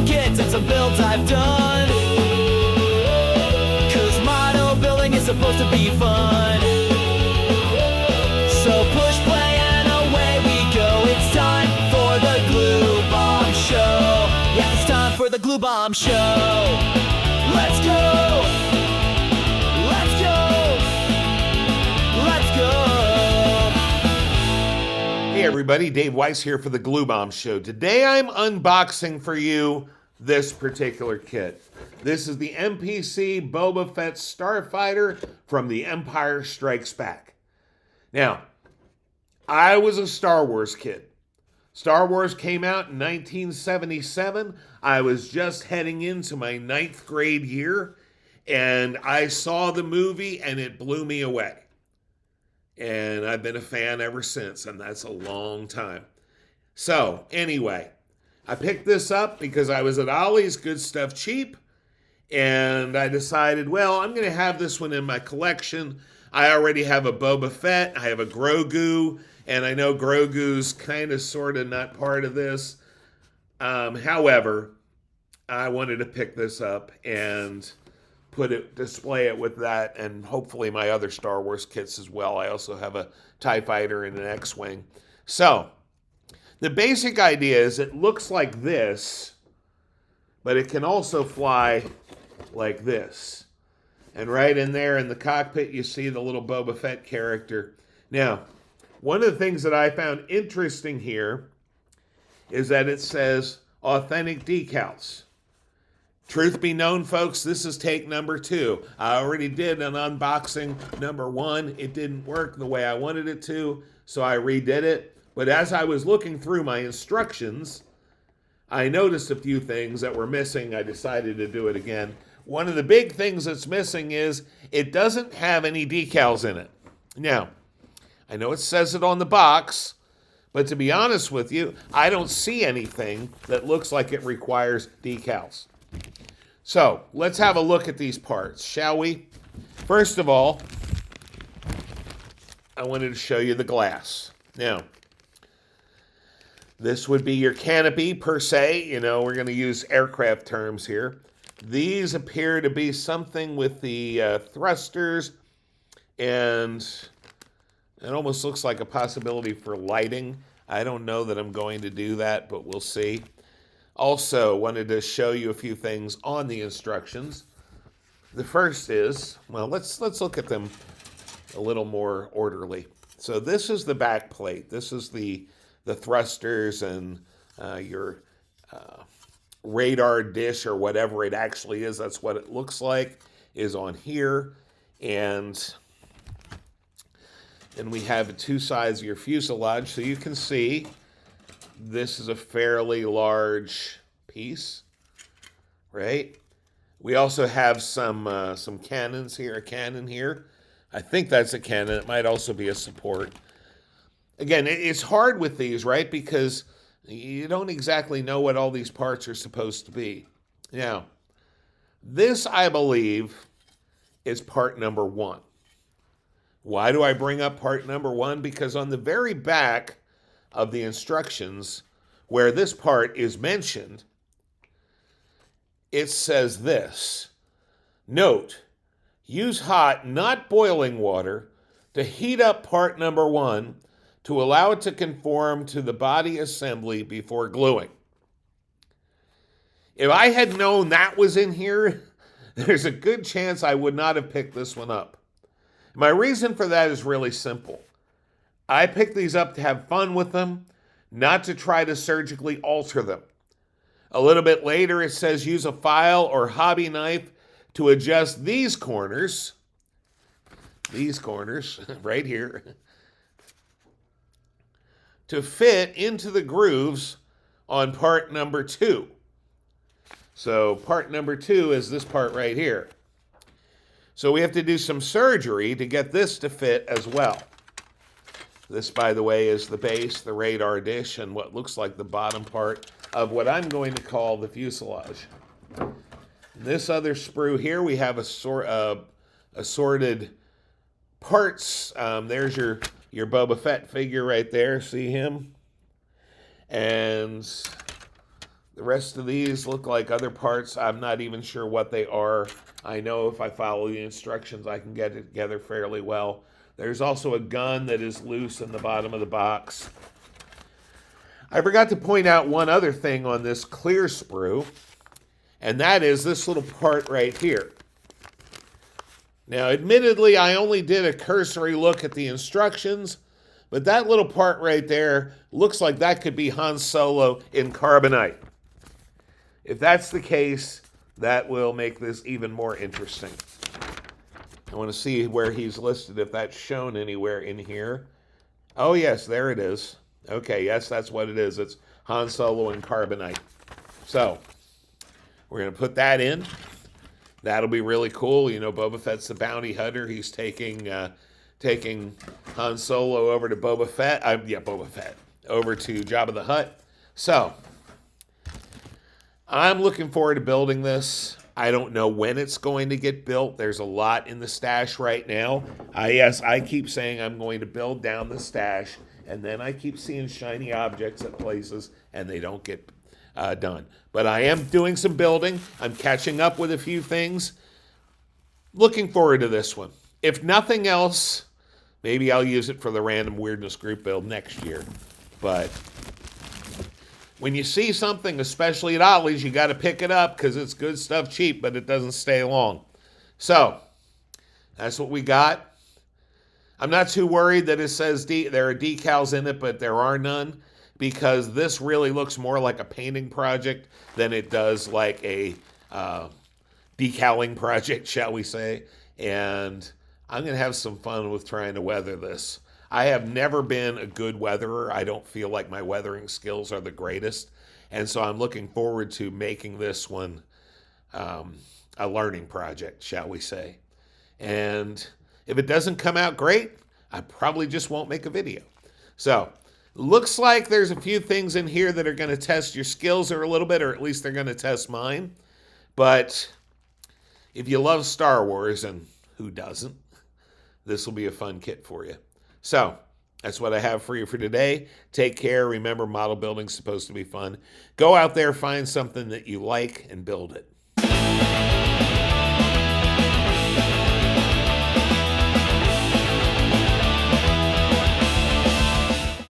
some kits and some builds I've done. Cause model building is supposed to be fun. So push play and away we go. It's time for the Glue Bomb Show. Yeah, it's time for the Glue Bomb Show. Let's go! Let's go! Let's go! Hey everybody, Dave Weiss here for the Glue Bomb Show. Today I'm unboxing for you this particular kit. This is the MPC Boba Fett Starfighter from The Empire Strikes Back. Now, I was a Star Wars kid. Star Wars came out in 1977. I was just heading into my 9th grade year, and I saw the movie and it blew me away. And I've been a fan ever since, and that's a long time. So, anyway, I picked this up because I was at Ollies, good stuff cheap, and I decided, well, I'm going to have this one in my collection. I already have a Boba Fett, I have a Grogu, and I know Grogu's kind of sort of not part of this. However, I wanted to pick this up and display it with that, and hopefully my other Star Wars kits as well. I also have a TIE Fighter and an X-Wing. So, the basic idea is it looks like this, but it can also fly like this. And right in there in the cockpit, you see the little Boba Fett character. Now, one of the things that I found interesting here is that it says authentic decals. Truth be known, folks, this is take number 2. I already did an unboxing number 1. It didn't work the way I wanted it to, so I redid it. But as I was looking through my instructions, I noticed a few things that were missing. I decided to do it again. One of the big things that's missing is it doesn't have any decals in it. Now, I know it says it on the box, but to be honest with you, I don't see anything that looks like it requires decals. So, let's have a look at these parts, shall we? First of all, I wanted to show you the glass. Now, this would be your canopy per se. You know, we're going to use aircraft terms here. These appear to be something with the thrusters, and it almost looks like a possibility for lighting. I don't know that I'm going to do that, but we'll see. Also, wanted to show you a few things on the instructions. The first is, well, let's look at them a little more orderly. So this is the back plate. This is the thrusters and your radar dish or whatever it actually is. That's what it looks like, is on here. And we have 2 sides of your fuselage, so you can see this is a fairly large piece, right? We also have some cannons here, a cannon here. I think that's a cannon. It might also be a support. Again, it's hard with these, right? Because you don't exactly know what all these parts are supposed to be. Now, this, I believe, is part number 1. Why do I bring up part number 1? Because on the very back of the instructions, where this part is mentioned, it says this: note, use hot, not boiling water to heat up part number 1 to allow it to conform to the body assembly before gluing. If I had known that was in here, there's a good chance I would not have picked this one up. My reason for that is really simple. I picked these up to have fun with them, not to try to surgically alter them. A little bit later, it says use a file or hobby knife to adjust these corners right here, to fit into the grooves on part number 2. So part number 2 is this part right here. So we have to do some surgery to get this to fit as well. This, by the way, is the base, the radar dish, and what looks like the bottom part of what I'm going to call the fuselage. This other sprue here, we have assorted parts. There's your Boba Fett figure right there. See him? And The rest of these look like other parts. I'm not even sure what they are. I know if I follow the instructions, I can get it together fairly well. There's also a gun that is loose in the bottom of the box. I forgot to point out one other thing on this clear sprue, and that is this little part right here. Now, admittedly, I only did a cursory look at the instructions, but that little part right there looks like that could be Han Solo in carbonite. If that's the case, that will make this even more interesting. I want to see where he's listed, if that's shown anywhere in here. Oh, yes, there it is. Okay, yes, that's what it is. It's Han Solo in carbonite. So, we're going to put that in. That'll be really cool. You know, Boba Fett's the bounty hunter. He's taking Han Solo over to Boba Fett. Over to Jabba the Hutt. So, I'm looking forward to building this. I don't know when it's going to get built. There's a lot in the stash right now. I keep saying I'm going to build down the stash, and then I keep seeing shiny objects at places, and they don't get done. But I am doing some building. I'm catching up with a few things. Looking forward to this one. If nothing else, maybe I'll use it for the random weirdness group build next year. But when you see something, especially at Ollies, you got to pick it up because it's good stuff cheap, but it doesn't stay long. So, that's what we got. I'm not too worried that it says there are decals in it, but there are none, because this really looks more like a painting project than it does like a decaling project, shall we say. And I'm going to have some fun with trying to weather this. I have never been a good weatherer. I don't feel like my weathering skills are the greatest. And so I'm looking forward to making this one a learning project, shall we say. And if it doesn't come out great, I probably just won't make a video. So, looks like there's a few things in here that are going to test your skills a little bit, or at least they're going to test mine. But if you love Star Wars, and who doesn't, this will be a fun kit for you. So, that's what I have for you for today. Take care. Remember, model building's supposed to be fun. Go out there, find something that you like, and build it.